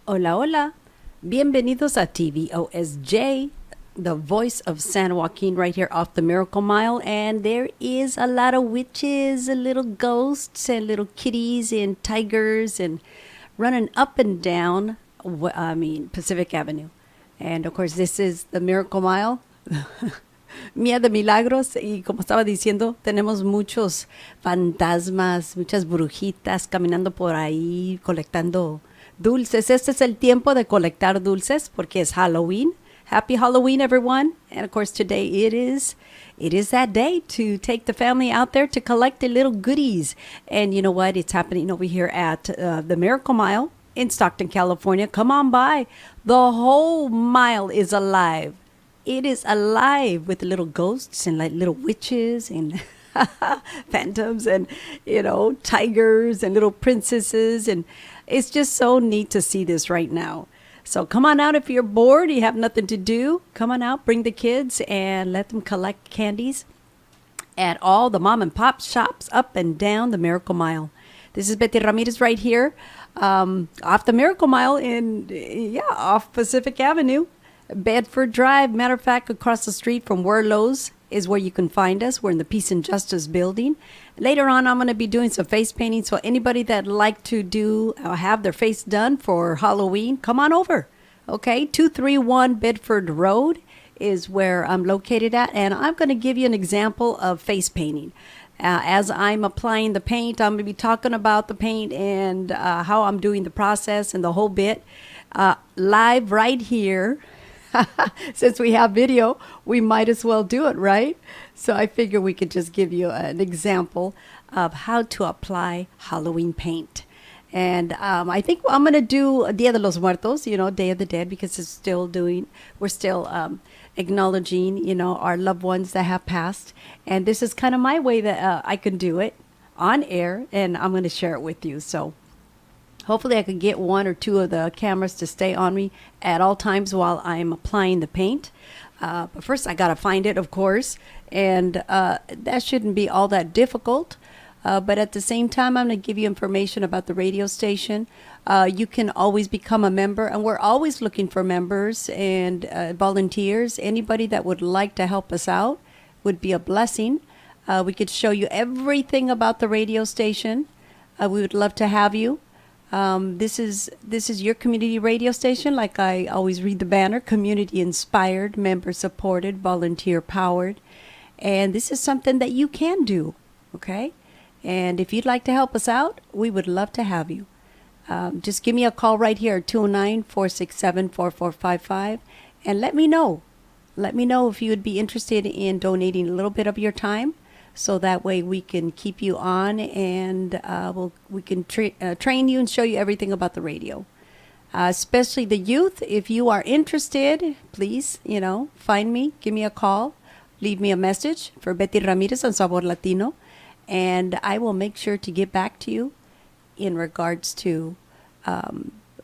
Hola, hola. Bienvenidos a TVOSJ, the voice of San Joaquin right here off the Miracle Mile. And there is a lot of witches, and little ghosts, and little kitties, and tigers, and running up and down, Pacific Avenue. And of course, this is the Miracle Mile. Mía de Milagros, y como estaba diciendo, tenemos muchos fantasmas, muchas brujitas caminando por ahí colectando dulces. Este es el tiempo de colectar dulces porque es Halloween. Happy Halloween, everyone. And of course, today it is that day to take the family out there to collect the little goodies. And you know what? It's happening over here at the Miracle Mile in Stockton, California. Come on by. The whole mile is alive. It is alive with little ghosts and like little witches and phantoms and, tigers and little princesses. And it's just so neat to see this right now. So come on out if you're bored, you have nothing to do. Come on out, bring the kids and let them collect candies at all the mom and pop shops up and down the Miracle Mile. This is Betty Ramirez right here off the Miracle Mile off Pacific Avenue. Bedford Drive. Matter of fact, across the street from Werlo's is where you can find us. We're in the Peace and Justice building. Later on, I'm going to be doing some face painting. So anybody that like to do have their face done for Halloween, come on over. Okay, 231 Bedford Road is where I'm located at. And I'm going to give you an example of face painting. As I'm applying the paint, I'm going to be talking about the paint and how I'm doing the process and the whole bit live right here. Since we have video, we might as well do it, right? So I figure we could just give you an example of how to apply Halloween paint. And I think I'm going to do Dia de los Muertos, Day of the Dead, because we're still acknowledging, our loved ones that have passed. And this is kind of my way that I can do it on air, and I'm going to share it with you. So hopefully I can get one or two of the cameras to stay on me at all times while I'm applying the paint. But first I got to find it, of course. And that shouldn't be all that difficult. But at the same time, I'm going to give you information about the radio station. You can always become a member. And we're always looking for members and volunteers. Anybody that would like to help us out would be a blessing. We could show you everything about the radio station. We would love to have you. This is your community radio station. Like I always read the banner, community inspired, member supported, volunteer powered. And this is something that you can do. Okay. And if you'd like to help us out, we would love to have you. Just give me a call right here at 209-467-4455 and let me know. Let me know if you would be interested in donating a little bit of your time. So that way we can keep you on and we can train you and show you everything about the radio. Especially the youth, if you are interested, please, find me, give me a call, leave me a message for Betty Ramirez on Sabor Latino, and I will make sure to get back to you in regards to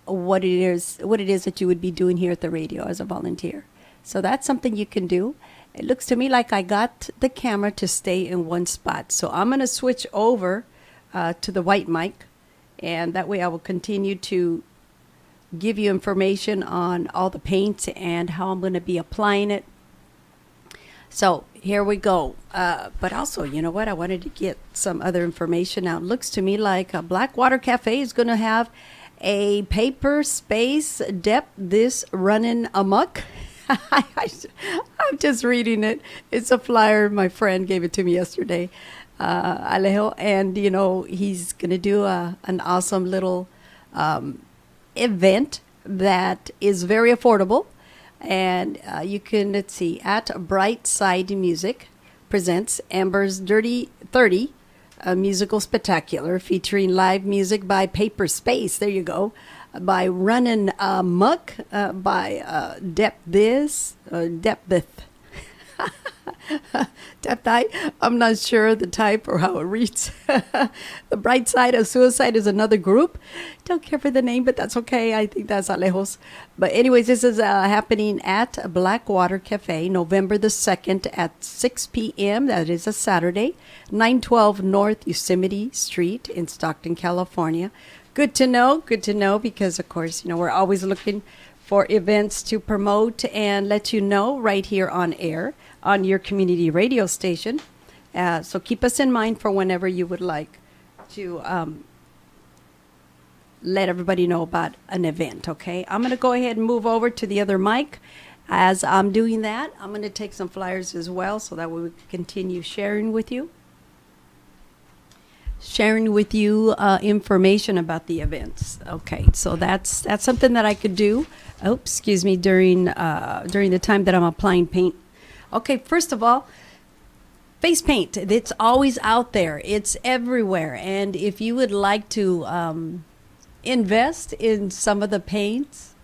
what it is that you would be doing here at the radio as a volunteer. So that's something you can do. It looks to me like I got the camera to stay in one spot. So I'm going to switch over to the white mic. And that way I will continue to give you information on all the paints and how I'm going to be applying it. So here we go. But also, you know what? I wanted to get some other information out. It looks to me like Blackwater Cafe is going to have a paper space depth this running amok. I'm just reading it. It's a flyer. My friend gave it to me yesterday, Alejo, and he's going to do an awesome little event that is very affordable, and you can at Bright Side Music presents Amber's Dirty 30, a musical spectacular featuring live music by Paper Space. There you go. By Runnin' Muck, by Depthith. I'm not sure the type or how it reads. The Bright Side of Suicide is another group. Don't care for the name, but that's okay. I think that's Alejos. But anyways, this is happening at Blackwater Cafe, November the 2nd at 6 p.m. That is a Saturday, 912 North Yosemite Street in Stockton, California. Good to know. Good to know because, of course, we're always looking for events to promote and let you know right here on air on your community radio station. So keep us in mind for whenever you would like to let everybody know about an event, okay? I'm going to go ahead and move over to the other mic. As I'm doing that, I'm going to take some flyers as well so that we can continue sharing with you. Information about the events. Okay, so that's something that I could do. Oh, excuse me, during the time that I'm applying paint. Okay, first of all, face paint. It's always out there. It's everywhere. And if you would like to invest in some of the paints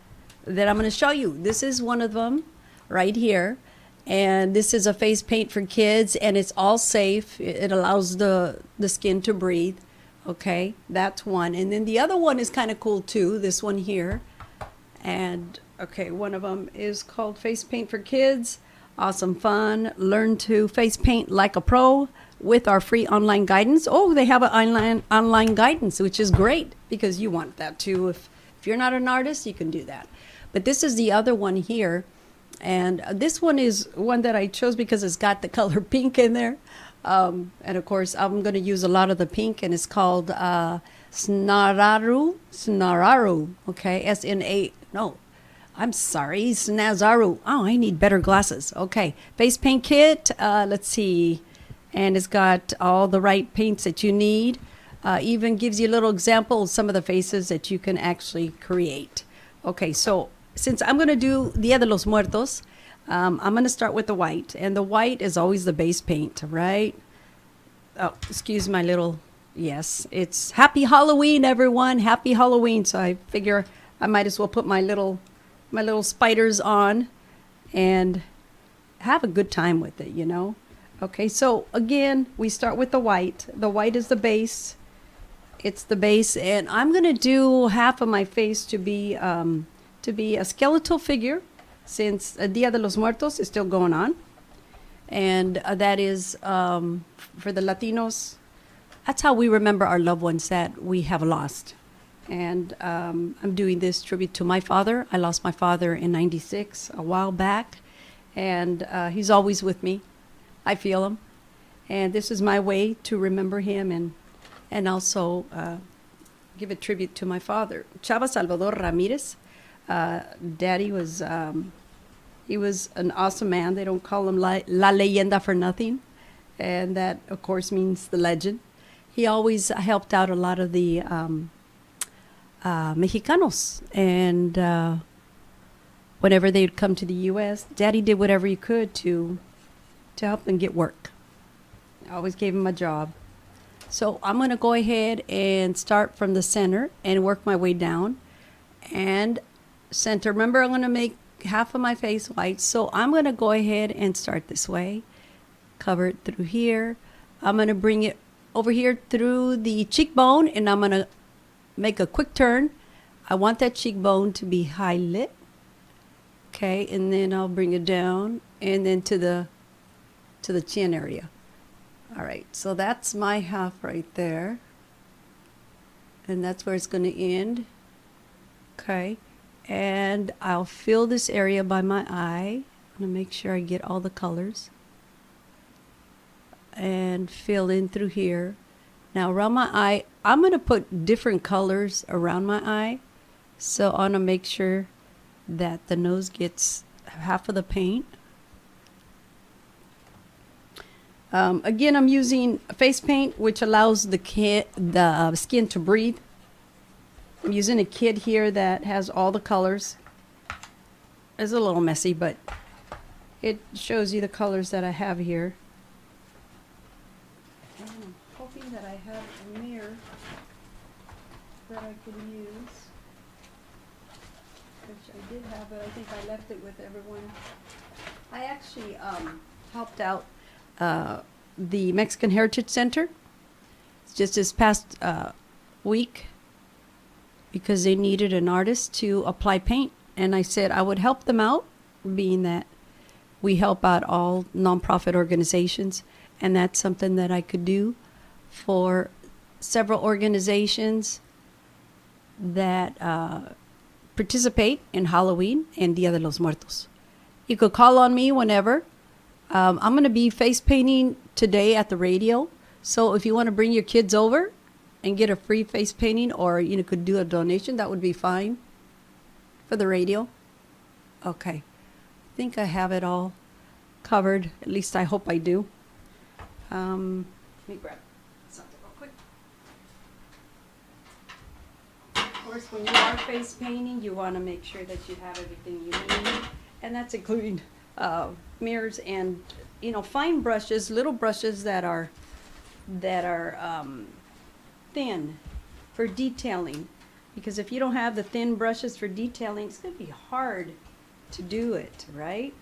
that I'm going to show you, this is one of them right here. And this is a face paint for kids, and it's all safe. It allows the skin to breathe. Okay, that's one. And then the other one is kind of cool too, this one here. And okay, one of them is called Face Paint for Kids. Awesome fun. Learn to face paint like a pro with our free online guidance. Oh, they have an online guidance, which is great because you want that too. If you're not an artist, you can do that. But this is the other one here. And this one is one that I chose because it's got the color pink in there. And of course, I'm going to use a lot of the pink, and it's called Snararu, okay, Snazaru. Oh, I need better glasses. Okay, face paint kit, let's see. And it's got all the right paints that you need. Even gives you a little example of some of the faces that you can actually create. Okay, so since I'm going to do Dia de los Muertos, I'm going to start with the white. And the white is always the base paint, right? Oh, excuse my little, yes. It's Happy Halloween, everyone. Happy Halloween. So I figure I might as well put my little spiders on and have a good time with it, Okay, so again, we start with the white. The white is the base. It's the base. And I'm going to do half of my face to be a skeletal figure, since Dia de los Muertos is still going on. And that is for the Latinos. That's how we remember our loved ones that we have lost. And I'm doing this tribute to my father. I lost my father in '96, a while back. And he's always with me. I feel him. And this is my way to remember him and also give a tribute to my father. Chava Salvador Ramirez. Daddy was, he was an awesome man. They don't call him La Leyenda for nothing. And that, of course, means the legend. He always helped out a lot of the Mexicanos. And whenever they would come to the U.S., Daddy did whatever he could to help them get work. I always gave him a job. So I'm going to go ahead and start from the center and work my way down. And center. Remember, I'm going to make half of my face white. So I'm going to go ahead and start this way. Cover it through here. I'm going to bring it over here through the cheekbone, and I'm going to make a quick turn. I want that cheekbone to be high lit. Okay, and then I'll bring it down and then to the chin area. All right, so that's my half right there. And that's where it's going to end. Okay. And I'll fill this area by my eye. I'm going to make sure I get all the colors. And fill in through here. Now around my eye, I'm going to put different colors around my eye. So I want to make sure that the nose gets half of the paint. Again, I'm using face paint, which allows the skin to breathe. I'm using a kit here that has all the colors. It's a little messy, but it shows you the colors that I have here. And I'm hoping that I have a mirror that I can use, which I did have, but I think I left it with everyone. I actually helped out the Mexican Heritage Center just this past week, because they needed an artist to apply paint. And I said I would help them out, being that we help out all nonprofit organizations. And that's something that I could do for several organizations that participate in Halloween and Dia de los Muertos. You could call on me whenever. I'm going to be face painting today at the radio. So if you want to bring your kids over and get a free face painting, or you could do a donation, that would be fine for the radio. Okay. I think I have it all covered. At least I hope I do. Let me grab something real quick. Of course, when you are face painting, you want to make sure that you have everything you need. And that's including mirrors and, fine brushes, little brushes that are thin for detailing. Because if you don't have the thin brushes for detailing, it's going to be hard to do it, right?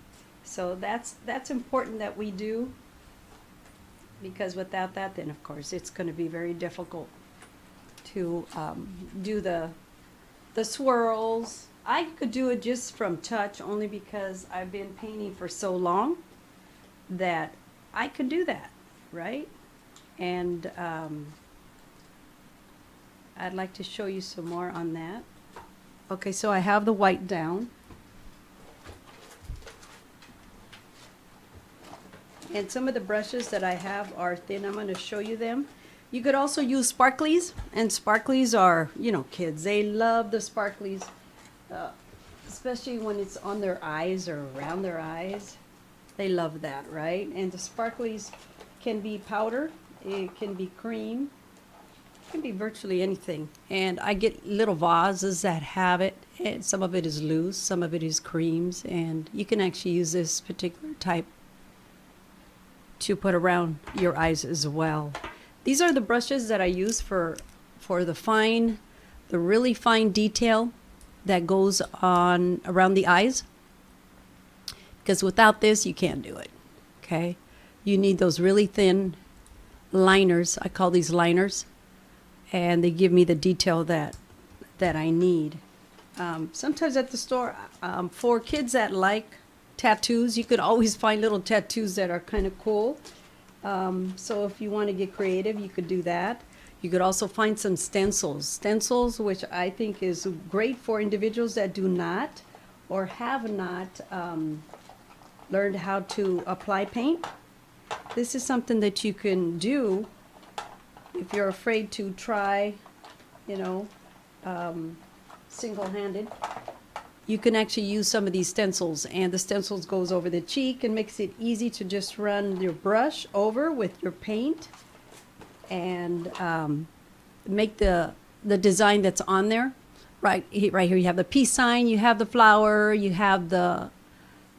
So that's important that we do, because without that, then of course it's going to be very difficult to do the swirls. I could do it just from touch, only because I've been painting for so long that I could do that, right? And I'd like to show you some more on that. Okay, so I have the white down. And some of the brushes that I have are thin. I'm going to show you them. You could also use sparklies, and sparklies are, kids, they love the sparklies, especially when it's on their eyes or around their eyes. They love that, right? And the sparklies can be powder, it can be cream, it can be virtually anything. And I get little vases that have it, and some of it is loose, some of it is creams, and you can actually use this particular type to put around your eyes as well. These are the brushes that I use for the really fine detail that goes on around the eyes. Because without this, you can't do it, okay? You need those really thin liners. I call these liners. And they give me the detail that I need. Sometimes at the store, for kids that like tattoos, you could always find little tattoos that are kind of cool. So if you want to get creative, you could do that. You could also find some stencils. Stencils, which I think is great for individuals that do not or have not learned how to apply paint. This is something that you can do if you're afraid to try, single-handed. You can actually use some of these stencils, and the stencils goes over the cheek and makes it easy to just run your brush over with your paint and make the design that's on there. Right here you have the peace sign, you have the flower, you have the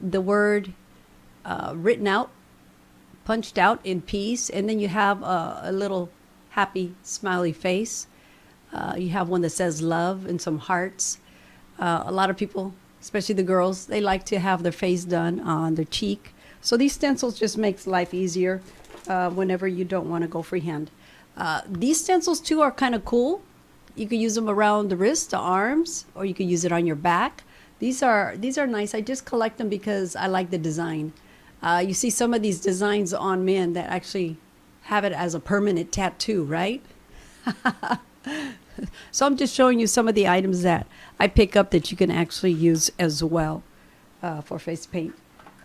word written out, punched out in peace, and then you have a little happy smiley face. You have one that says love and some hearts. A lot of people, especially the girls, they like to have their face done on their cheek. So these stencils just makes life easier whenever you don't want to go freehand. These stencils too are kind of cool. You could use them around the wrist, the arms, or you could use it on your back. These are nice. I just collect them because I like the design. You see some of these designs on men that actually have it as a permanent tattoo, right? So I'm just showing you some of the items that I pick up that you can actually use as well for face paint.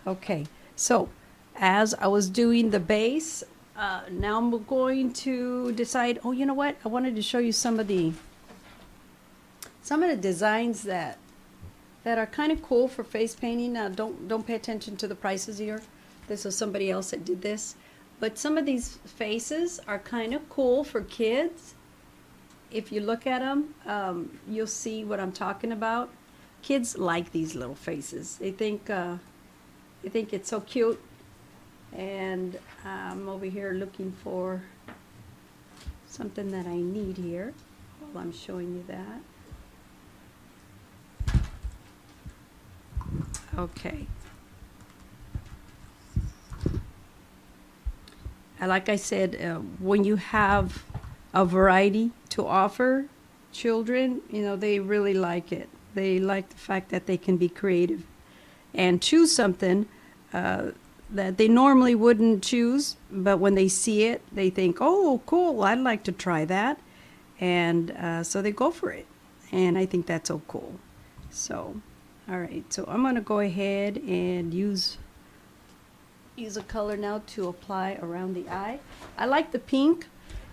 Okay, so as I was doing the base, now I'm going to decide, oh, you know what? I wanted to show you some of the designs that are kind of cool for face painting. Now, don't pay attention to the prices here. This was somebody else that did this. But some of these faces are kind of cool for kids. If you look at them, you'll see what I'm talking about. Kids like these little faces. They think it's so cute. And I'm over here looking for something that I need here while I'm showing you that. Okay. Like I said, when you have a variety to offer children, they really like it. They like the fact that they can be creative and choose something that they normally wouldn't choose, but when they see it, they think, oh, cool, I'd like to try that. And so they go for it. And I think that's so cool. So, all right. So I'm going to go ahead and use a color now to apply around the eye. I like the pink.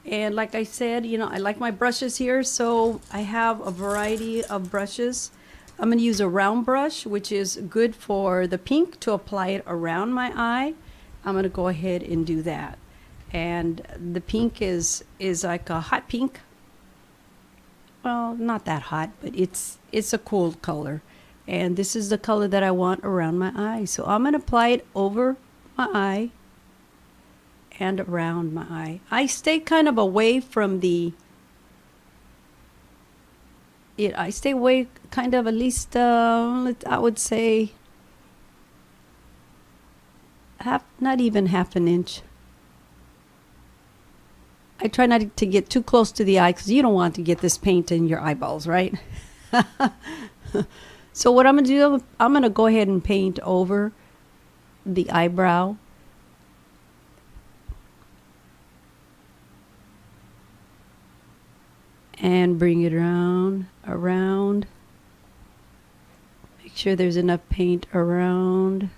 And like I said, you know, I like my brushes here. So I have a variety of brushes. I'm going to use a round brush, which is good for the pink, to apply it around my eye. I'm going to go ahead and do that. And the pink is like a hot pink. Well, not that hot, but it's a cool color. And this is the color that I want around my eye. So I'm going to apply it over my eye and around my eye. I stay kind of away from I stay away kind of at least, I would say, not even half an inch. I try not to get too close to the eye because you don't want to get this paint in your eyeballs, right? So what I'm going to do, I'm going to go ahead and paint over the eyebrow. And bring it around. Make sure there's enough paint around.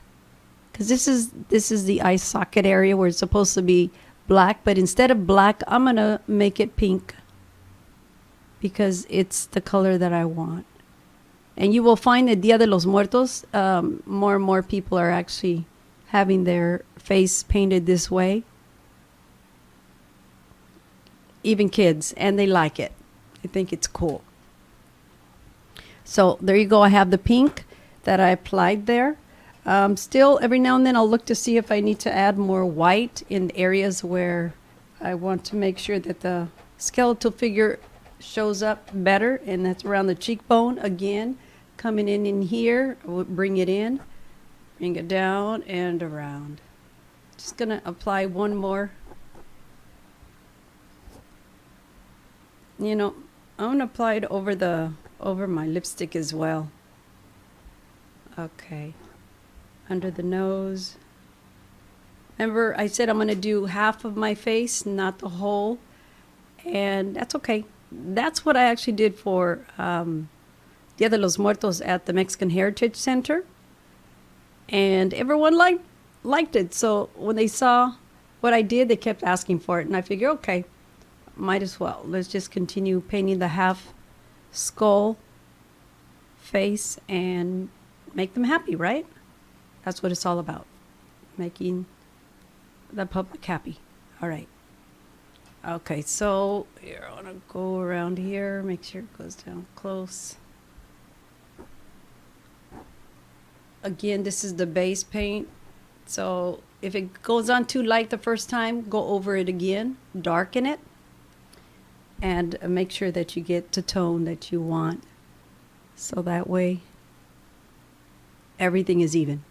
Because this is the eye socket area where it's supposed to be black, but instead of black, I'm going to make it pink because it's the color that I want. And you will find that Dia de los Muertos, more and more people are actually having their face painted this way. Even kids, and they like it. I think it's cool. So there you go. I have the pink that I applied there. Still, every now and then I'll look to see if I need to add more white in areas where I want to make sure that the skeletal figure shows up better, and that's around the cheekbone. Again, coming in here, we'll bring it in, bring it down and around. Just gonna apply one more. You know, I'm gonna apply it over my lipstick as well. Okay, under the nose. Remember, I said I'm gonna do half of my face, not the whole, and that's okay. That's what I actually did for Dia de los Muertos at the Mexican Heritage Center, and everyone liked it. So when they saw what I did, they kept asking for it, and I figured, okay, might as well. Let's just continue painting the half skull face and make them happy, right? That's what it's all about, making the public happy. All right. Okay, so here, I want to go around here, make sure it goes down close. Again, this is the base paint. So if it goes on too light the first time, go over it again, darken it, and make sure that you get the tone that you want. So that way, everything is even.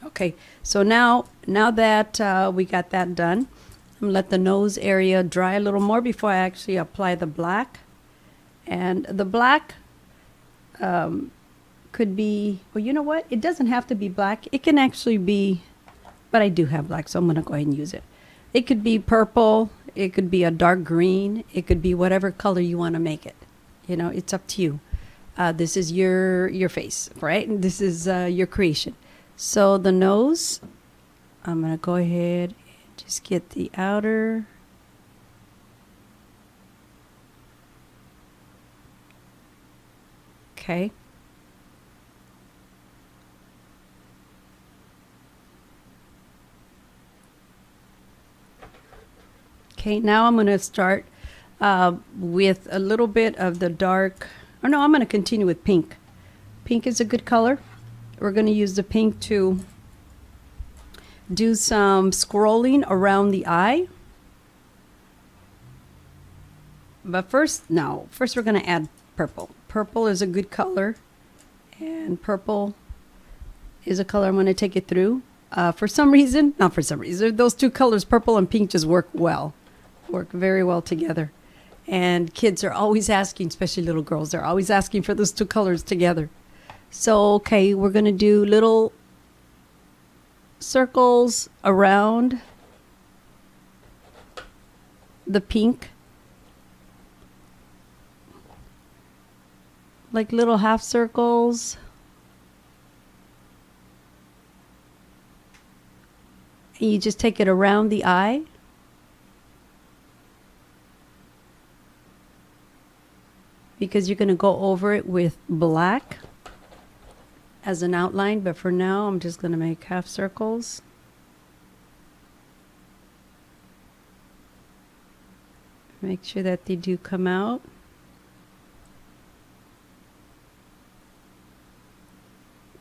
Okay, so now that we got that done, I'm gonna let the nose area dry a little more before I actually apply the black. And the black could be, well, you know what? It doesn't have to be black. It can actually be, but I do have black, so I'm gonna go ahead and use it. It could be purple. It could be a dark green. It could be whatever color you want to make it. You know, it's up to you. This is your face, right? And this is your creation. So the nose, I'm going to go ahead and just get the outer. Okay. Okay, now I'm going to start with a little bit of the dark. Oh no, I'm going to continue with pink. Pink is a good color. We're going to use the pink to do some scrolling around the eye. But first we're going to add purple. Purple is a good color, and purple is a color I'm going to take it through. Not for some reason, those two colors, purple and pink, just work very well together. And kids are always asking, especially little girls, they're always asking for those two colors together. So, okay, we're going to do little circles around the pink. like little half circles. And you just take it around the eye. Because you're going to go over it with black as an outline, but for now I'm just going to make half circles. Make sure that they do come out.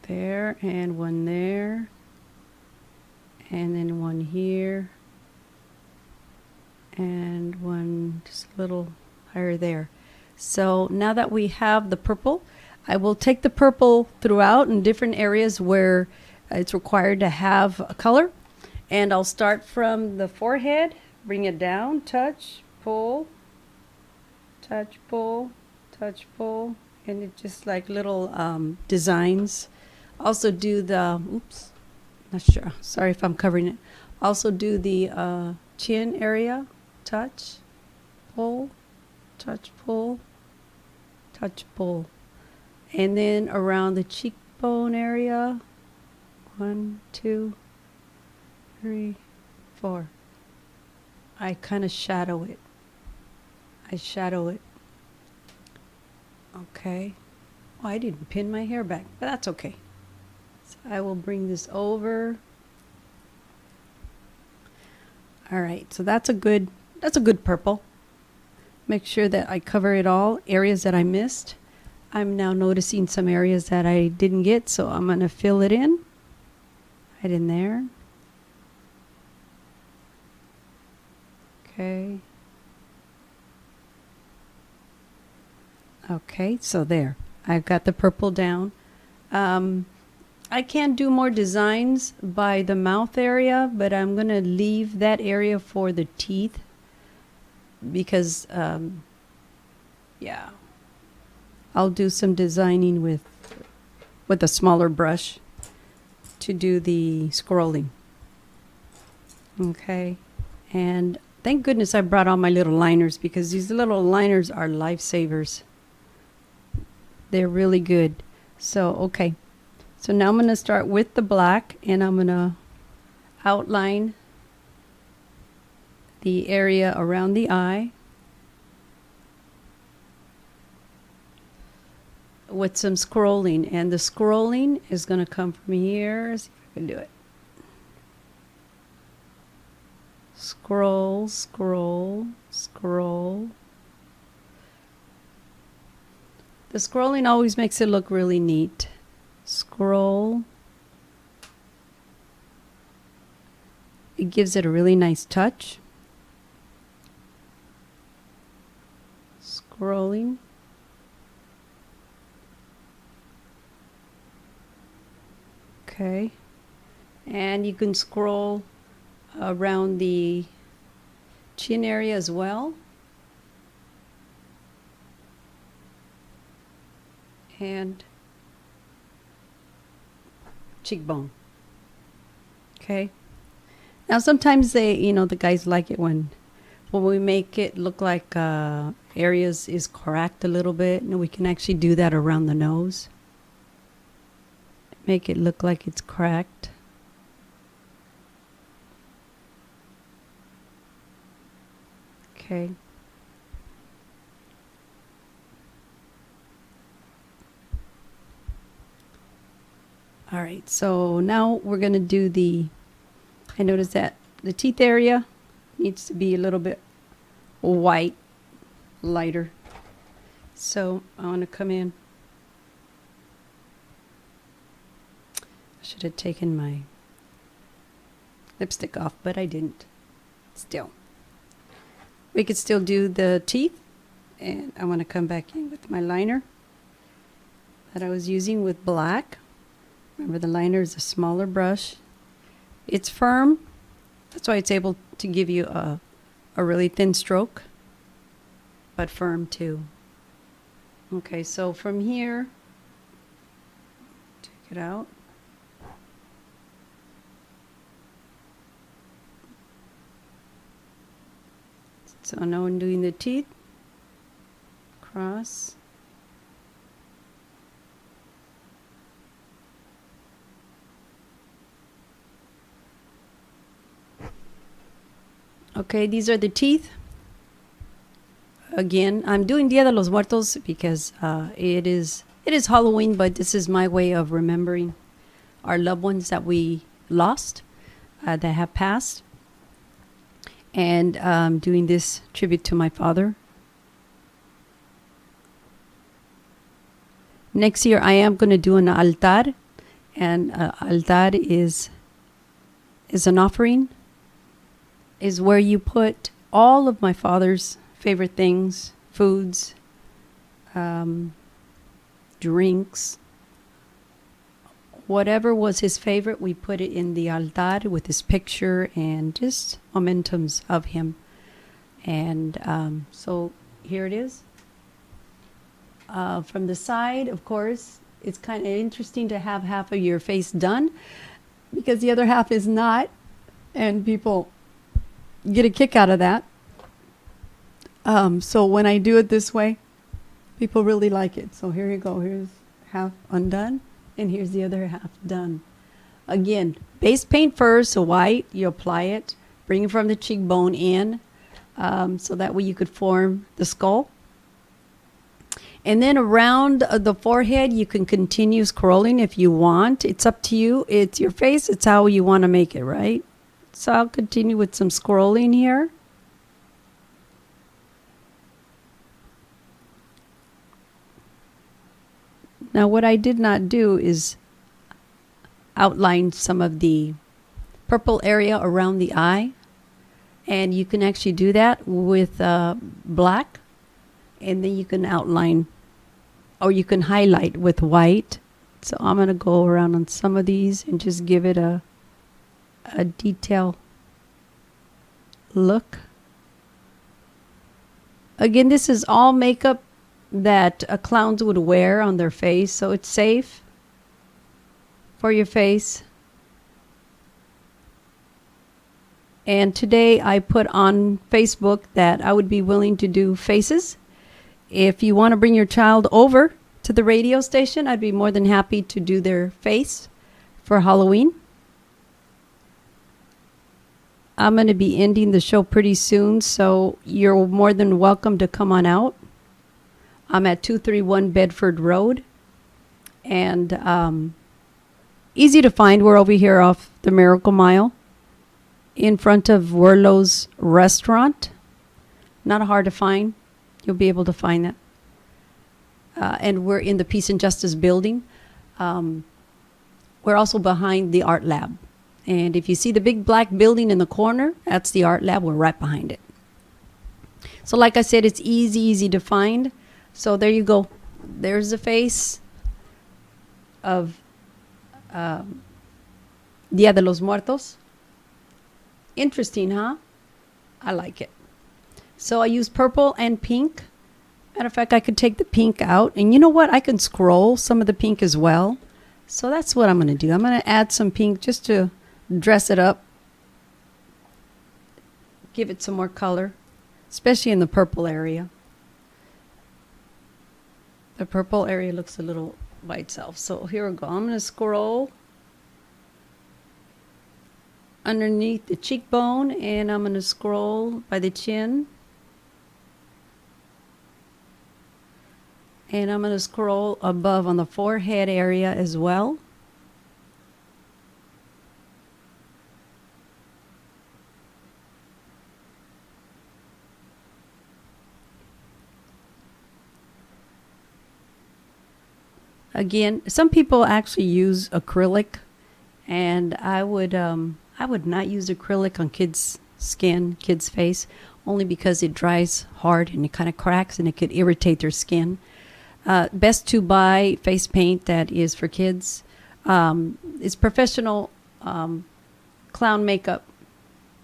There, and one there, and then one here, and one just a little higher there. So now that we have the purple, I will take the purple throughout in different areas where it's required to have a color. And I'll start from the forehead, bring it down, touch, pull, touch, pull, touch, pull. And it's just like little designs. Also do the, oops, not sure. Sorry if I'm covering it. Also do the chin area, touch, pull, touch, pull, touch, pull. And then around the cheekbone area, 1, 2, 3, 4. I kind of shadow it. I shadow it. Okay. Oh, I didn't pin my hair back, but that's okay. So I will bring this over. All right, so that's a good purple. Make sure that I cover it all, areas that I missed. I'm now noticing some areas that I didn't get, so I'm going to fill it in. Right in there. Okay. Okay, so there. I've got the purple down. I can do more designs by the mouth area, but I'm going to leave that area for the teeth because, yeah, I'll do some designing with a smaller brush to do the scrolling. Okay, and thank goodness I brought all my little liners because these little liners are lifesavers. They're really good. So, okay. So now I'm going to start with the black and I'm going to outline the area around the eye with some scrolling. And the scrolling is going to come from here. Let's see if I can do it. Scroll, scroll, scroll. The scrolling always makes it look really neat. Scroll. It gives it a really nice touch. Scrolling. Okay. And you can scroll around the chin area as well. And cheekbone. Okay. Now sometimes they, the guys like it when we make it look like areas is cracked a little bit, and we can actually do that around the nose. Make it look like it's cracked. Okay. All right, so now we're going to do I noticed that the teeth area needs to be a little bit white, lighter. So I want to come in. I should have taken my lipstick off, but I didn't. Still. We could still do the teeth, and I want to come back in with my liner that I was using with black. Remember, the liner is a smaller brush. It's firm. That's why it's able to give you a really thin stroke, but firm too. Okay, so from here, take it out. So now I'm doing the teeth. Cross. Okay, these are the teeth. Again, I'm doing Dia de los Muertos because it is Halloween, but this is my way of remembering our loved ones that we lost, that have passed, and doing this tribute to my father. Next year, I am going to do an altar, and altar is an offering, is where you put all of my father's favorite things, foods, drinks, whatever was his favorite, we put it in the altar with his picture and just momentums of him. And so here it is. From the side, of course, it's kind of interesting to have half of your face done because the other half is not, and people get a kick out of that. So when I do it this way, people really like it. So here you go. Here's half undone, and here's the other half done. Again, base paint first, so white. You apply it, bring it from the cheekbone in, so that way you could form the skull. And then around the forehead, you can continue scrolling if you want. It's up to you. It's your face. It's how you want to make it, right? So I'll continue with some scrolling here. Now, what I did not do is outline some of the purple area around the eye. And you can actually do that with black. And then you can outline, or you can highlight with white. So I'm going to go around on some of these and just give it a detail look. Again, this is all makeup that clowns would wear on their face, so it's safe for your face. And today I put on Facebook that I would be willing to do faces. If you want to bring your child over to the radio station, I'd be more than happy to do their face for Halloween. I'm going to be ending the show pretty soon, so you're more than welcome to come on out. I'm at 231 Bedford Road, and easy to find. We're over here off the Miracle Mile in front of Werlo's restaurant. Not hard to find. You'll be able to find that. And we're in the Peace and Justice building. We're also behind the art lab. And if you see the big black building in the corner, that's the art lab. We're right behind it. So like I said, it's easy to find. So there you go. There's the face of Dia de los Muertos. Interesting, huh? I like it. So I use purple and pink. Matter of fact, I could take the pink out. And you know what? I can scroll some of the pink as well. So that's what I'm going to do. I'm going to add some pink just to dress it up. Give it some more color, especially in the purple area. The purple area looks a little by itself. So here we go. I'm going to scroll underneath the cheekbone, and I'm going to scroll by the chin. And I'm going to scroll above on the forehead area as well. Again, some people actually use acrylic, and I would not use acrylic on kids' skin, kids' face, only because it dries hard and it kind of cracks and it could irritate their skin. Best to buy face paint that is for kids. It's professional clown makeup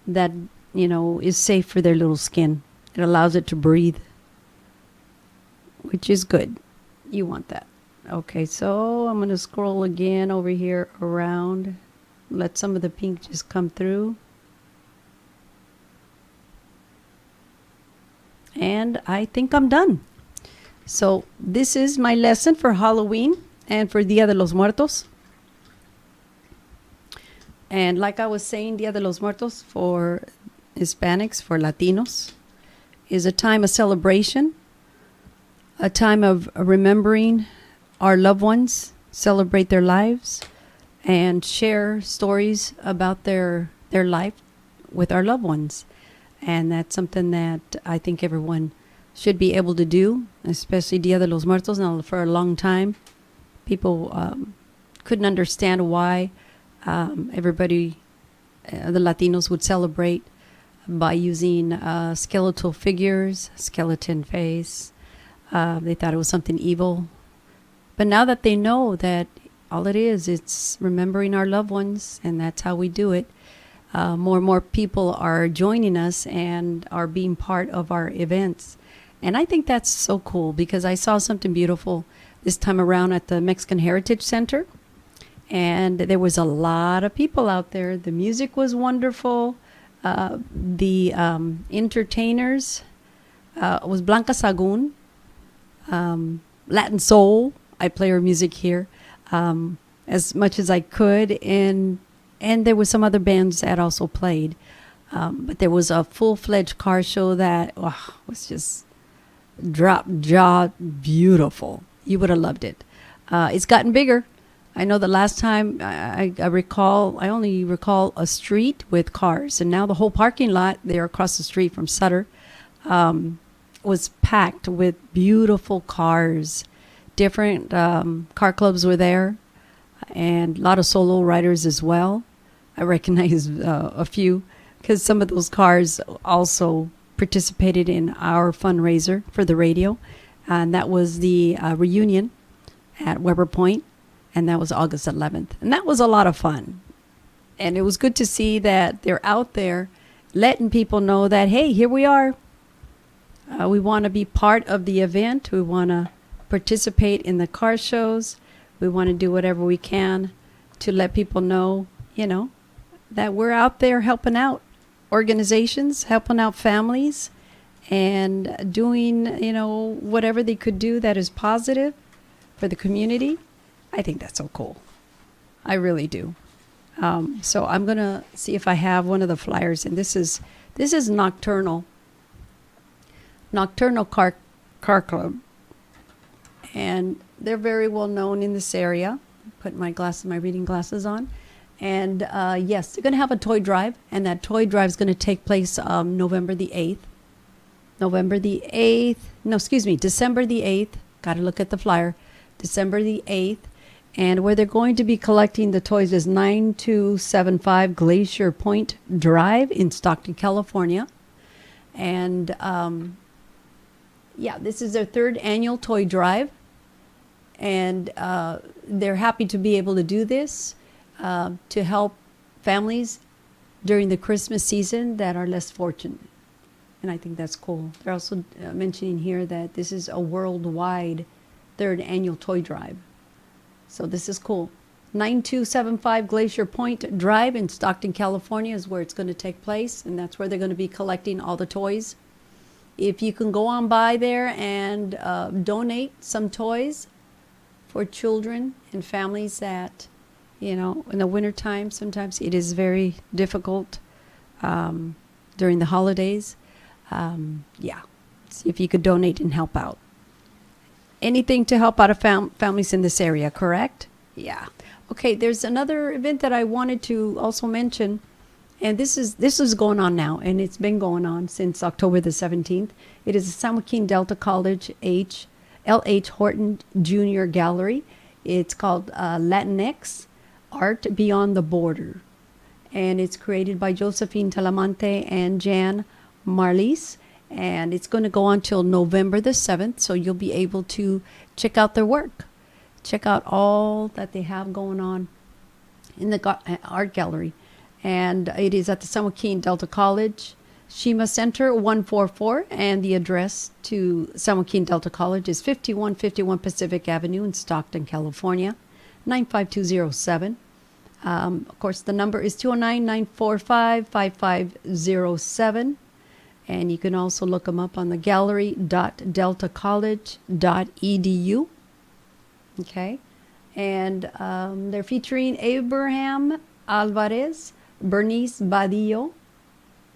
that, is safe for their little skin. It allows it to breathe, which is good. You want that. Okay, so I'm going to scroll again over here around. Let some of the pink just come through. And I think I'm done. So this is my lesson for Halloween and for Dia de los Muertos. And like I was saying, Dia de los Muertos for Hispanics, for Latinos, is a time of celebration, a time of remembering our loved ones, celebrate their lives, and share stories about their life with our loved ones. And that's something that I think everyone should be able to do, especially Dia de los Muertos. Now, for a long time, people couldn't understand why everybody, the Latinos, would celebrate by using skeletal figures, skeleton face. They thought it was something evil. But now that they know that all it is, it's remembering our loved ones, and that's how we do it. More and more people are joining us and are being part of our events. And I think that's so cool, because I saw something beautiful this time around at the Mexican Heritage Center. And there was a lot of people out there. The music was wonderful. The entertainers was Blanca Sagun, Latin Soul. I play her music here as much as I could. And there were some other bands that also played. But there was a full-fledged car show that was just drop-jaw beautiful. You would have loved it. It's gotten bigger. I know the last time I only recall a street with cars. And now the whole parking lot there across the street from Sutter was packed with beautiful cars. Different car clubs were there, and a lot of solo riders as well. I recognize a few, because some of those cars also participated in our fundraiser for the radio, and that was the reunion at Weber Point, and that was August 11th. And that was a lot of fun. And it was good to see that they're out there letting people know that, hey, here we are. We want to be part of the event. We want to participate in the car shows. We want to do whatever we can to let people know, that we're out there helping out organizations, helping out families, and doing, whatever they could do that is positive for the community. I think that's so cool. I really do. So I'm going to see if I have one of the flyers. And this is Nocturnal Car Club. And they're very well known in this area. Put my reading glasses on. And yes, they're going to have a toy drive. And that toy drive is going to take place December the 8th. Got to look at the flyer. December the 8th. And where they're going to be collecting the toys is 9275 Glacier Point Drive in Stockton, California. And this is their third annual toy drive. And they're happy to be able to do this to help families during the Christmas season that are less fortunate. And I think that's cool. They're also mentioning here that this is a worldwide third annual toy drive. So this is cool. 9275 Glacier Point Drive in Stockton, California is where it's going to take place. And that's where they're going to be collecting all the toys. If you can go on by there and donate some toys for children and families that, in the wintertime, sometimes it is very difficult during the holidays. See if you could donate and help out. Anything to help out families in this area, correct? Yeah. Okay, there's another event that I wanted to also mention, and this is going on now, and it's been going on since October the 17th. It is the San Joaquin Delta College L.H. Horton Jr. Gallery. It's called Latinx Art Beyond the Border, and it's created by Josephine Talamante and Jan Marlies. And it's going to go on till November the 7th, so you'll be able to check out their work. Check out all that they have going on in the art gallery. And it is at the San Joaquin Delta College, Shima Center 144. And the address to San Joaquin Delta College is 5151 Pacific Avenue in Stockton, California, 95207. Of course, the number is 209-945-5507. And you can also look them up on the gallery.deltacollege.edu. Okay. And they're featuring Abraham Alvarez, Bernice Badillo,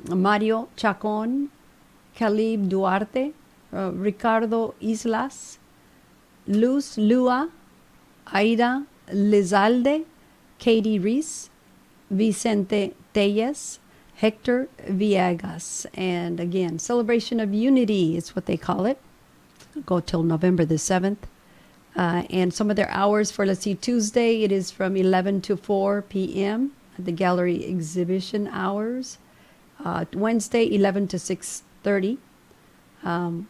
Mario Chacon, Caleb Duarte, Ricardo Islas, Luz Lua, Aida Lizalde, Katie Reese, Vicente Telles, Hector Villegas. And again, Celebration of Unity is what they call it. Go till November the 7th. And some of their hours for, let's see, Tuesday, it is from 11 to 4 p.m. at the gallery exhibition hours. Wednesday, 11 to 6:30.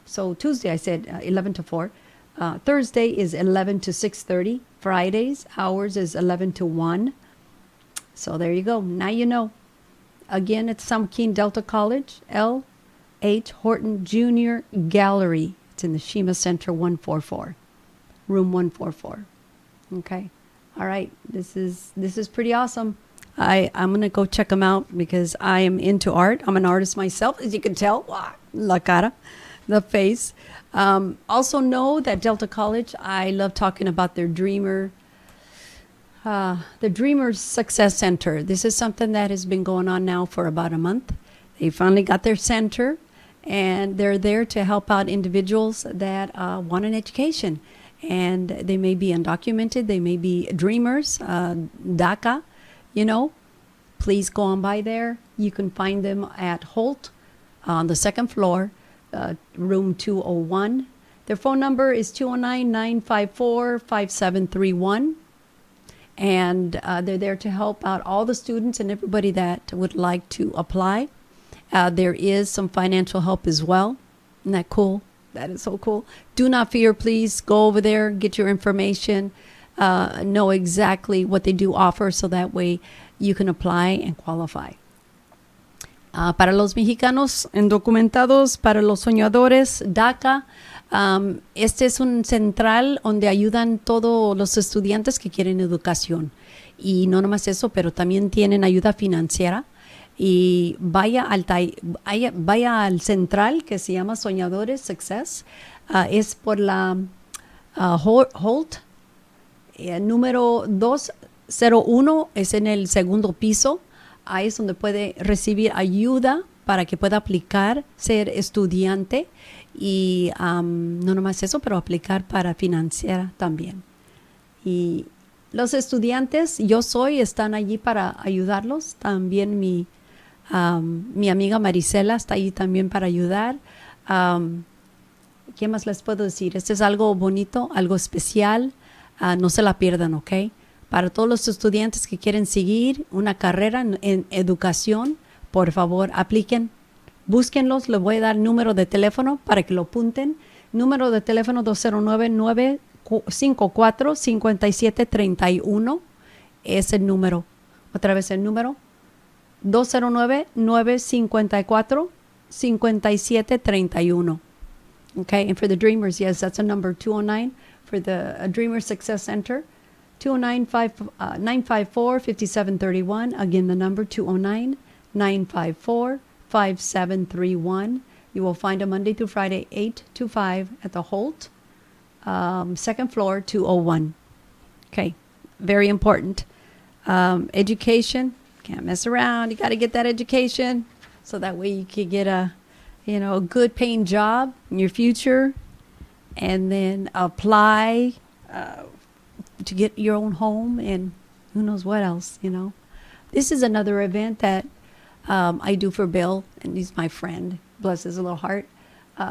So Tuesday, I said 11 to 4. Thursday is 11 to 6:30. Fridays, hours is 11 to 1. So there you go. Now you know. Again, it's San Joaquin Delta College, L. H. Horton Jr. Gallery. It's in the Shima Center 144, room 144. Okay. All right. This is pretty awesome. I'm going to go check them out because I am into art. I'm an artist myself, as you can tell. Wow, la cara, the face. Also know that Delta College, I love talking about their Dreamers Success Center. This is something that has been going on now for about a month. They finally got their center, and they're there to help out individuals that want an education. And they may be undocumented, they may be dreamers, DACA, you know. Please go on by there. You can find them at Holt on the second floor, room 201. Their phone number is 209-954-5731. And they're there to help out all the students and everybody that would like to apply. There is some financial help as well. Isn't that cool? That is so cool. Do not fear, please. Go over there, get your information, know exactly what they do offer so that way you can apply and qualify. Para los mexicanos indocumentados, para los soñadores, DACA. Este es un central donde ayudan todos los estudiantes que quieren educación. Y no nomás eso, pero también tienen ayuda financiera. Y vaya al central que se llama Soñadores Success. Es por la Holt. Número 201 es en el segundo piso. Ahí es donde puede recibir ayuda para que pueda aplicar, ser estudiante. Y no nomás eso, pero aplicar para financiera también. Y los estudiantes, están allí para ayudarlos. También mi amiga Marisela está allí también para ayudar. ¿Qué más les puedo decir? Este es algo bonito, algo especial. No se la pierdan, ¿ok? Para todos los estudiantes que quieren seguir una carrera en educación, por favor, apliquen. Búsquenlos, les voy a dar número de teléfono para que lo apunten. Número de teléfono 209-954-5731 es el número. Otra vez el número 209-954-5731. Okay, and for the Dreamers, yes, that's a number 209 for the Dreamer Success Center. 209-954-5731. Again, the number 209-954-5731. You will find them Monday through Friday, 8 to 5 at the Holt, second floor, 201. Okay, very important. Education, can't mess around. You got to get that education so that way you can get a good paying job in your future, and then apply to get your own home and who knows what else, This is another event that I do for Bill, and he's my friend. Bless his little heart.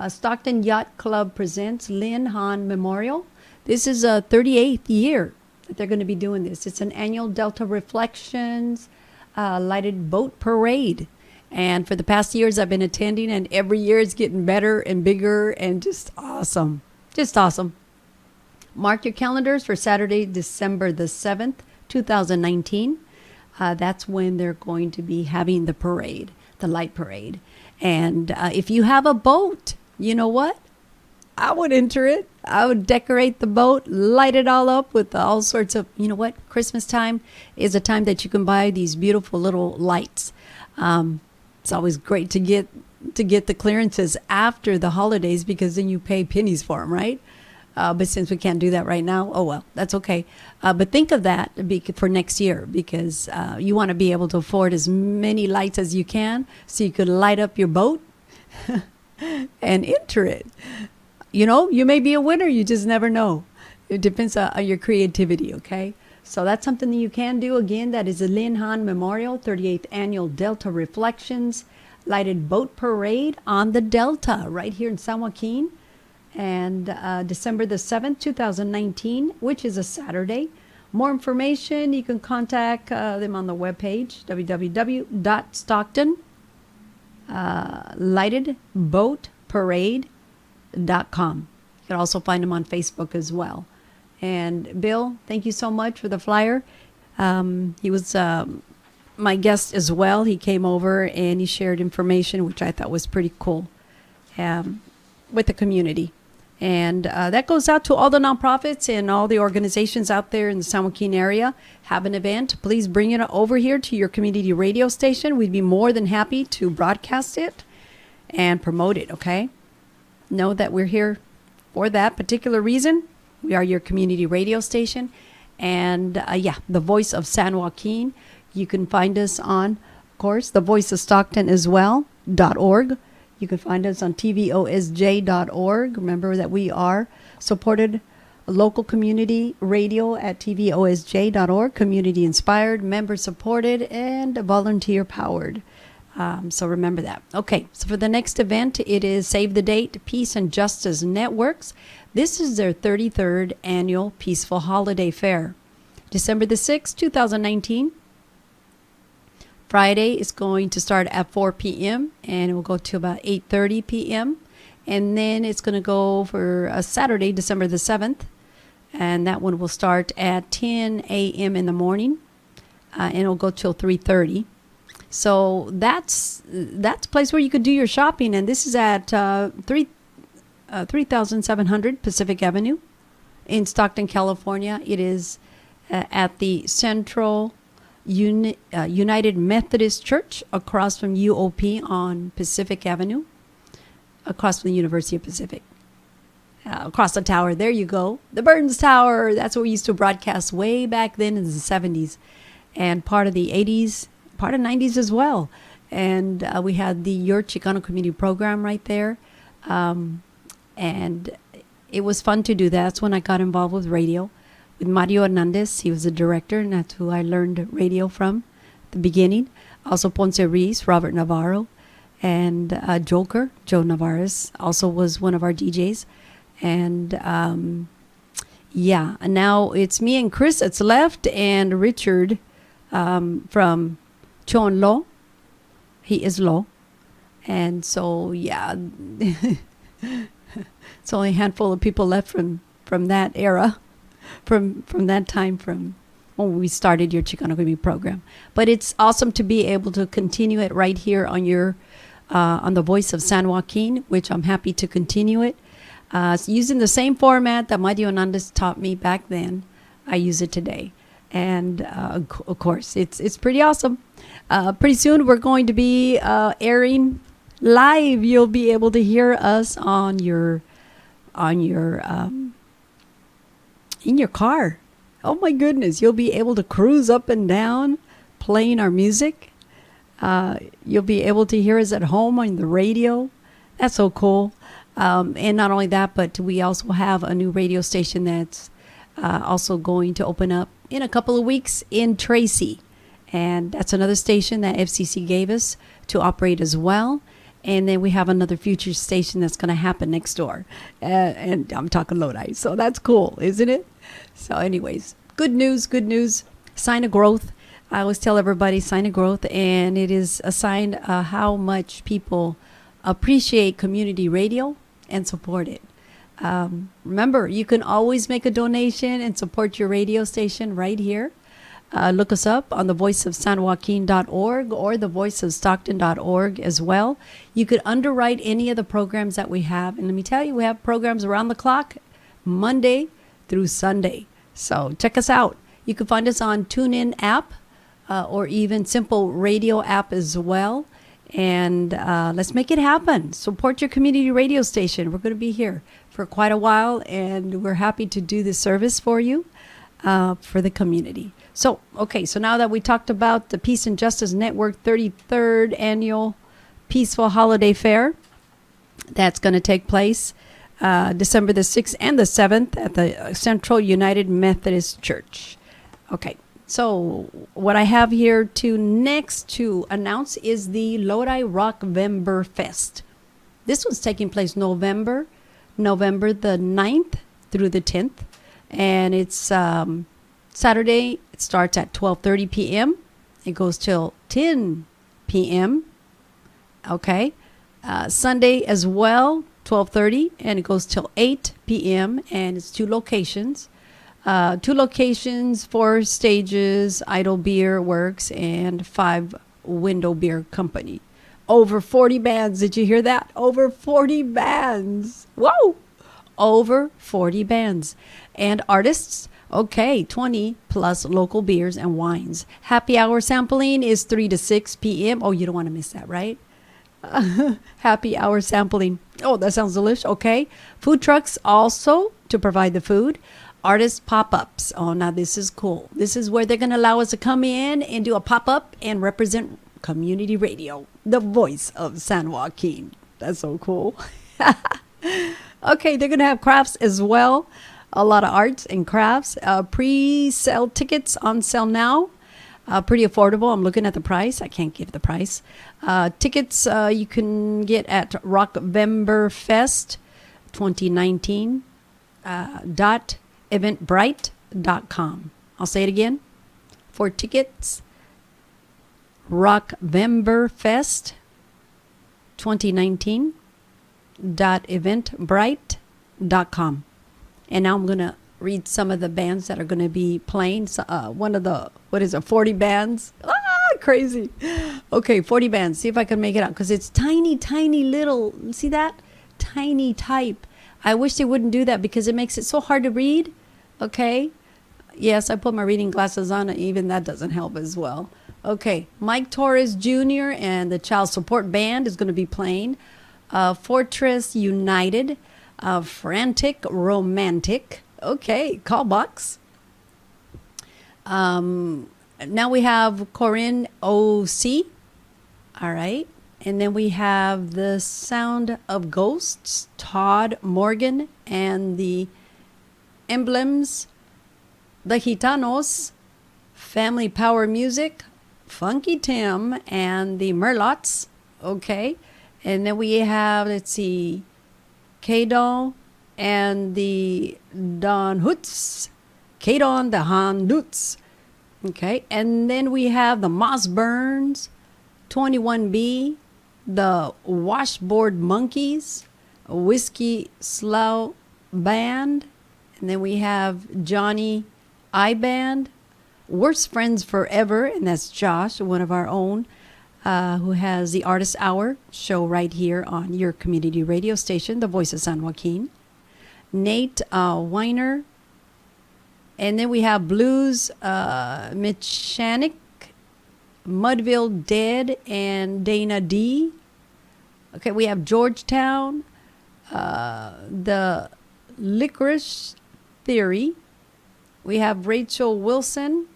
Stockton Yacht Club presents Lynn Hahn Memorial. This is a 38th year that they're going to be doing this. It's an annual Delta Reflections lighted boat parade. And for the past years I've been attending, and every year it's getting better and bigger and just awesome. Just awesome. Mark your calendars for Saturday, December the 7th, 2019. That's when they're going to be having the parade, the light parade. And if you have a boat, you know what? I would enter it. I would decorate the boat, light it all up with all sorts of, Christmas time is a time that you can buy these beautiful little lights. It's always great to get the clearances after the holidays because then you pay pennies for them, right? But since we can't do that right now, oh well, that's okay. But think of that for next year, because you want to be able to afford as many lights as you can so you could light up your boat and enter it. You know, you may be a winner. You just never know. It depends on your creativity, okay? So that's something that you can do. Again, that is the Lin Han Memorial 38th Annual Delta Reflections Lighted Boat Parade on the Delta right here in San Joaquin. And December the 7th, 2019, which is a Saturday. More information, you can contact them on the webpage, www.stocktonlightedboatparade.com. You can also find them on Facebook as well. And Bill, thank you so much for the flyer. He was my guest as well. He came over and he shared information, which I thought was pretty cool, with the community. And that goes out to all the nonprofits and all the organizations out there in the San Joaquin area. Have an event, please bring it over here to your community radio station. We'd be more than happy to broadcast it and promote it, okay? Know that we're here for that particular reason. We are your community radio station. And the Voice of San Joaquin. You can find us on, of course, the Voice of Stockton as well, .org. You can find us on tvosj.org. Remember that we are supported local community radio at tvosj.org, community inspired, member supported, and volunteer powered. So remember that. Okay, so for the next event, it is Save the Date Peace and Justice Networks. This is their 33rd annual Peaceful Holiday Fair. December the 6th, 2019. Friday is going to start at 4 p.m. and it will go to about 8:30 p.m. And then it's going to go for a Saturday, December the 7th. And that one will start at 10 a.m. in the morning. And it'll go till 3:30. So that's a place where you could do your shopping. And this is at 3700 Pacific Avenue in Stockton, California. It is at the Central United Methodist Church across from UOP on Pacific Avenue, across from the University of Pacific. Across the tower, there you go. The Burns Tower, that's what we used to broadcast way back then in the 70s and part of the 80s, part of 90s as well. And we had the Your Chicano Community program right there. And it was fun to do that. That's when I got involved with radio. With Mario Hernandez, he was the director, and that's who I learned radio from at the beginning. Also Ponce Reese, Robert Navarro, and Joe Navarez also was one of our DJs. And now it's me and Chris that's left, and Richard from Chon Lo. He is Lo. And so, it's only a handful of people left from that era. From that time, from when we started your Chicano Community program. But it's awesome to be able to continue it right here on your on the Voice of San Joaquin, which I'm happy to continue it. Using the same format that Mario Hernandez taught me back then, I use it today. And of course, it's pretty awesome. Pretty soon we're going to be airing live. You'll be able to hear us in your car. Oh my goodness, you'll be able to cruise up and down playing our music. You'll be able to hear us at home on the radio. That's so cool. And not only that, but we also have a new radio station that's also going to open up in a couple of weeks in Tracy. And that's another station that FCC gave us to operate as well. And then we have another future station that's going to happen next door. And I'm talking Lodi. So that's cool, isn't it? So anyways, good news. Sign of growth. I always tell everybody sign of growth. And it is a sign of how much people appreciate community radio and support it. Remember, you can always make a donation and support your radio station right here. Look us up on the voiceofsanjoaquin.org or the voiceofstockton.org as well. You could underwrite any of the programs that we have. And let me tell you, we have programs around the clock, Monday through Sunday. So check us out. You can find us on TuneIn app or even Simple Radio app as well. And let's make it happen. Support your community radio station. We're going to be here for quite a while, and we're happy to do this service for you, for the community. So, okay, so now that we talked about the Peace and Justice Network 33rd Annual Peaceful Holiday Fair, that's going to take place December the 6th and the 7th at the Central United Methodist Church. Okay. So what I have here next to announce is the Lodi Rockvember Fest. This one's taking place November the 9th through the 10th. And it's Saturday. It starts at 12:30 p.m. It goes till 10 p.m. Okay. Sunday as well, 12:30, and it goes till 8 p.m. And it's 2 locations. 2 locations, 4 stages, Idle Beer Works, and 5 Window Beer Company. Over 40 bands. Did you hear that? Over 40 bands. Whoa! Over 40 bands. And artists, okay, 20 plus local beers and wines. Happy hour sampling is 3 to 6 p.m. Oh, you don't want to miss that, right? Happy hour sampling. Oh, that sounds delicious. Okay. Food trucks also to provide the food. Artist pop-ups. Oh, now this is cool. This is where they're going to allow us to come in and do a pop-up and represent community radio, the voice of San Joaquin. That's so cool. Okay, they're going to have crafts as well. A lot of arts and crafts. Pre-sale tickets on sale now. Pretty affordable. I'm looking at the price. I can't give the price. Tickets you can get at Rockvemberfest 2019 .eventbrite.com. I'll say it again. For tickets, Rockvemberfest 2019 .eventbrite.com. And now I'm going to read some of the bands that are going to be playing. One of the, 40 bands? Crazy. Okay, 40 bands. See if I can make it out, because it's tiny, tiny little, see that? Tiny type. I wish they wouldn't do that because it makes it so hard to read. Okay. Yes, I put my reading glasses on, and even that doesn't help as well. Okay. Mike Torres Jr. and the Child Support Band is going to be playing. Fortress United. Frantic Romantic. Okay. Call box. Now we have Corinne O.C. All right. And then we have the Sound of Ghosts, Todd Morgan, and the Emblems, the Gitanos, Family Power Music, Funky Tim, and the Merlots. Okay. And then we have, let's see, Kadon and the Don Hoots. Kadon, the Han Doots. Okay. And then we have the Moss Burns, 21B, the Washboard Monkeys, Whiskey Slough Band, and then we have Johnny I Band, Worst Friends Forever, and that's Josh, one of our own, who has the Artist Hour show right here on your community radio station, the Voice of San Joaquin. Nate Weiner, and then we have Blues Mechanic, Mudville Dead, and Dana D. Okay, we have Georgetown, the Licorice Theory. We have Rachel Wilson.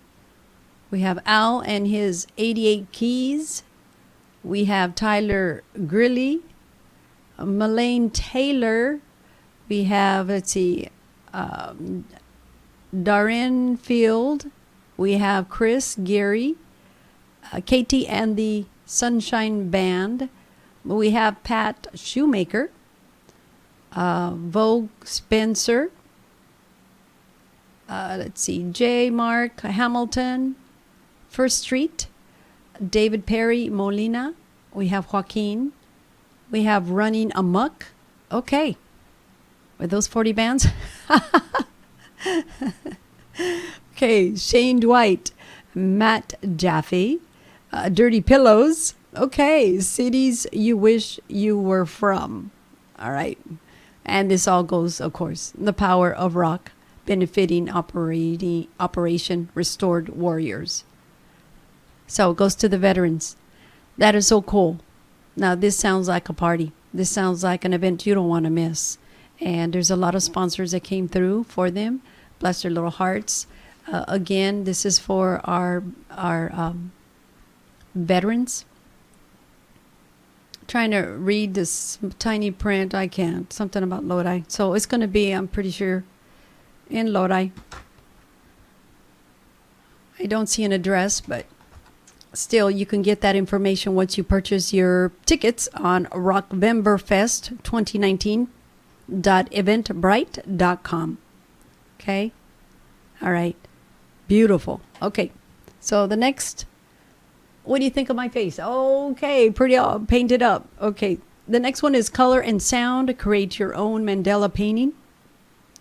We have Al and his 88 Keys. We have Tyler Grilly, Melaine Taylor. We have, Darren Field. We have Chris Geary. Katie and the Sunshine Band. We have Pat Shoemaker, Vogue Spencer, J. Mark Hamilton, First Street, David Perry Molina. We have Joaquin. We have Running Amok. Okay. Were those 40 bands? Okay. Shane Dwight, Matt Jaffe, Dirty Pillows. Okay. Cities You Wish You Were From. All right. And this all goes, of course, the Power of Rock, benefiting Operation Restored Warriors. So it goes to the veterans. That is so cool. Now, this sounds like a party. This sounds like an event you don't want to miss. And there's a lot of sponsors that came through for them. Bless their little hearts. Again, this is for our veterans. Trying to read this tiny print. I can't. Something about Lodi. So it's going to be, I'm pretty sure, in Lodi. I don't see an address, but still, you can get that information once you purchase your tickets on Rockvemberfest 2019.eventbrite.com. Okay? All right. Beautiful. Okay. So the next, what do you think of my face? Okay. Pretty all painted up. Okay. The next one is Color and Sound. Create your own mandala painting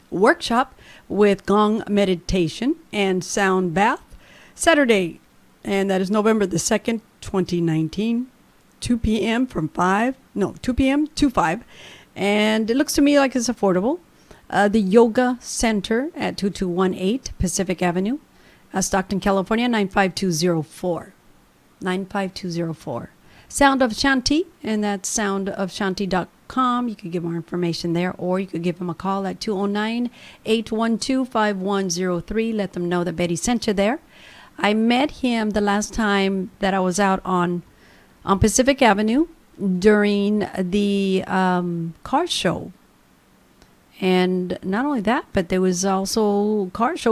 workshop with gong meditation and sound bath. Saturday, and that is November the 2nd, 2019, 2 p.m. to 5. And it looks to me like it's affordable. The Yoga Center at 2218 Pacific Avenue, Stockton, California, 95204. 95204. Sound of Shanti, and that's soundofshanti.com. You could get more information there, or you could give them a call at 209-812-5103. Let them know that Betty sent you there. I met him the last time that I was out on Pacific Avenue during the car show. And not only that, but there was also cars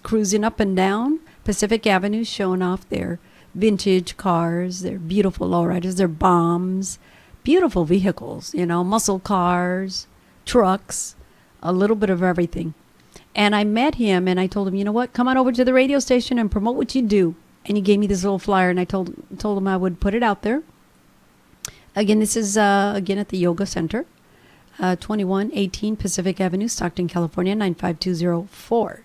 cruising up and down Pacific Avenue, showing off their vintage cars, their beautiful lowriders, their bombs, beautiful vehicles, muscle cars, trucks, a little bit of everything. And I met him and I told him, you know what, come on over to the radio station and promote what you do. And he gave me this little flyer, and I told him I would put it out there. Again, this is again at the Yoga Center, 2118 Pacific Avenue, Stockton, California, 95204.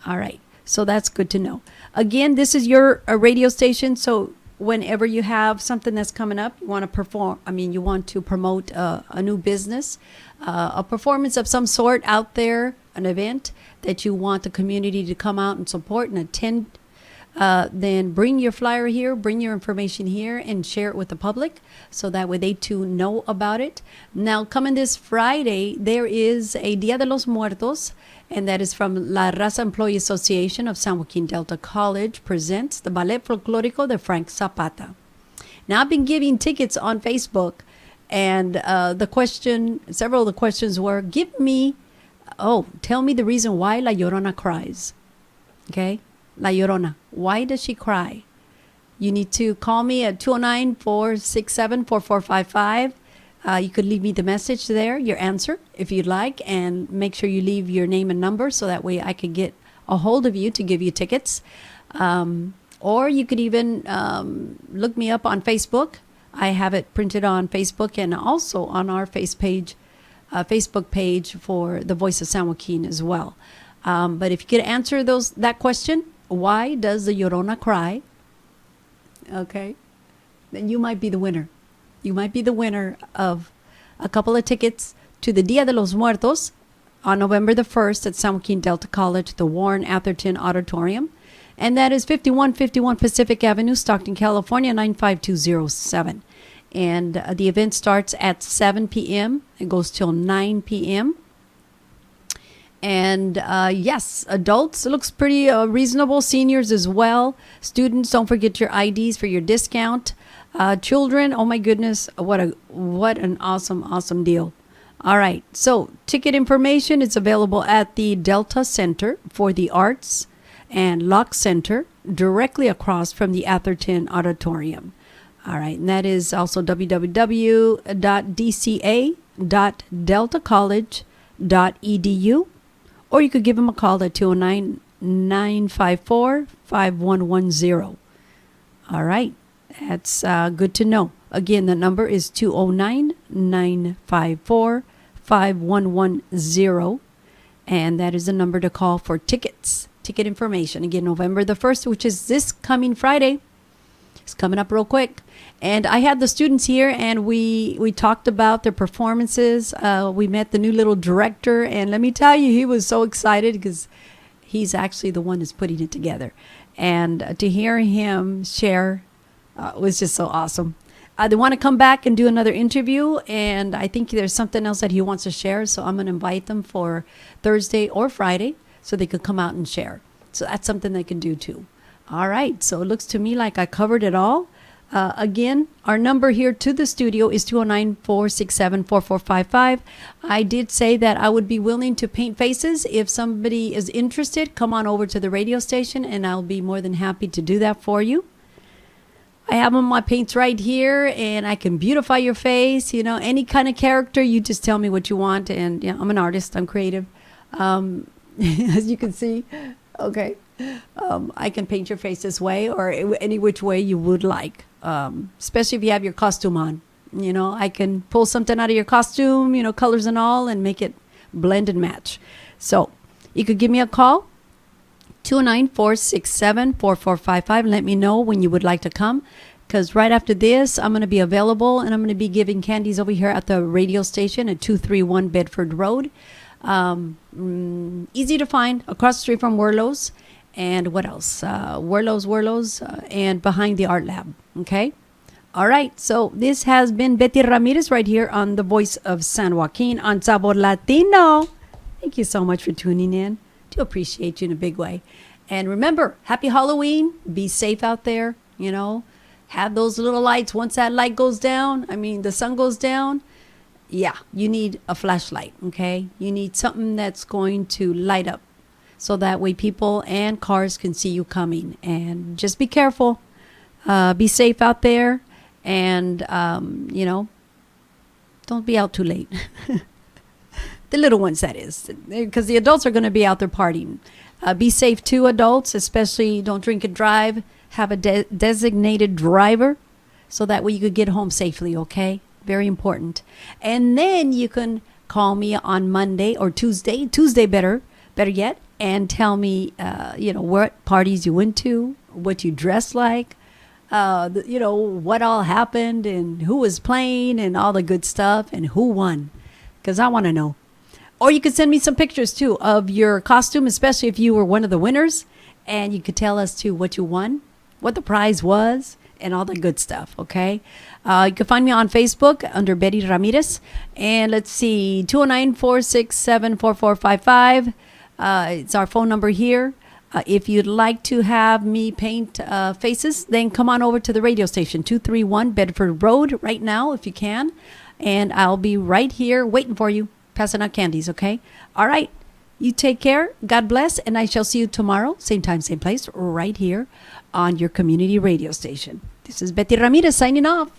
All right. So that's good to know. Again, this is your radio station. So whenever you have something that's coming up, you want to you want to promote a new business, a performance of some sort out there, an event that you want the community to come out and support and attend, then bring your flyer here, bring your information here, and share it with the public so that way they too know about it. Now, coming this Friday, there is a Dia de los Muertos, and that is from La Raza Employee Association of San Joaquin Delta College presents the Ballet Folclórico de Frank Zapata. Now, I've been giving tickets on Facebook, and several of the questions were, tell me the reason why La Llorona cries. Okay? La Llorona. Why does she cry? You need to call me at 209-467-4455. You could leave me the message there, your answer, if you'd like, and make sure you leave your name and number so that way I could get a hold of you to give you tickets. Or you could even look me up on Facebook. I have it printed on Facebook and also on our Facebook page for the Voice of San Joaquin as well. But if you could answer that question, why does the Llorona cry? Okay, then you might be the winner. You might be the winner of a couple of tickets to the Dia de los Muertos on November the 1st at San Joaquin Delta College, the Warren Atherton Auditorium. And that is 5151 Pacific Avenue, Stockton, California, 95207. And the event starts at 7 p.m. It goes till 9 p.m. And yes, adults, it looks pretty reasonable. Seniors as well. Students, don't forget your IDs for your discount. Children, oh my goodness, what an awesome deal. All right, so ticket information is available at the Delta Center for the Arts and Locke Center, directly across from the Atherton Auditorium. All right, and that is also www.dca.deltacollege.edu, or you could give them a call at 209-954-5110. All right. That's good to know. Again, the number is 209-954-5110. And that is the number to call for ticket information. Again, November the 1st, which is this coming Friday. It's coming up real quick. And I had the students here, and we talked about their performances. We met the new little director. And let me tell you, he was so excited because he's actually the one that's putting it together. And to hear him share was just so awesome. they want to come back and do another interview, and I think there's something else that he wants to share, so I'm going to invite them for Thursday or Friday so they could come out and share. So that's something they can do too. All right, so it looks to me like I covered it all. Again, our number here to the studio is 209-467-4455. I did say that I would be willing to paint faces. If somebody is interested, come on over to the radio station, and I'll be more than happy to do that for you. I have my paints right here, and I can beautify your face. Any kind of character, you just tell me what you want. And I'm an artist. I'm creative, as you can see. Okay. I can paint your face this way or any which way you would like, especially if you have your costume on. I can pull something out of your costume, colors and all, and make it blend and match. So you could give me a call, 209-467-4455. Let me know when you would like to come, because right after this, I'm going to be available, and I'm going to be giving candies over here at the radio station at 231 Bedford Road. Easy to find, across the street from Werlo's. And what else? Werlo's, and behind the art lab. Okay? All right. So this has been Betty Ramirez right here on the Voice of San Joaquin on Sabor Latino. Thank you so much for tuning in. Do appreciate you in a big way. And remember, happy Halloween. Be safe out there. Have those little lights. Once that light goes down, the sun goes down. Yeah, you need a flashlight. Okay? You need something that's going to light up, so that way people and cars can see you coming. And just be careful. Be safe out there. And, don't be out too late. The little ones, that is. Because the adults are going to be out there partying. Be safe too, adults. Especially don't drink and drive. Have a designated driver, so that way you could get home safely, okay? Very important. And then you can call me on Monday or Tuesday. Tuesday better yet. And tell me, what parties you went to, what you dressed like, what all happened, and who was playing, and all the good stuff, and who won, because I want to know. Or you could send me some pictures, too, of your costume, especially if you were one of the winners, and you could tell us, too, what you won, what the prize was, and all the good stuff, okay? You can find me on Facebook under Betty Ramirez, and let's see, 209-467-4455. It's our phone number here. If you'd like to have me paint faces, then come on over to the radio station, 231 Bedford Road right now, if you can. And I'll be right here waiting for you, passing out candies, okay? All right. You take care. God bless. And I shall see you tomorrow, same time, same place, right here on your community radio station. This is Betty Ramirez signing off.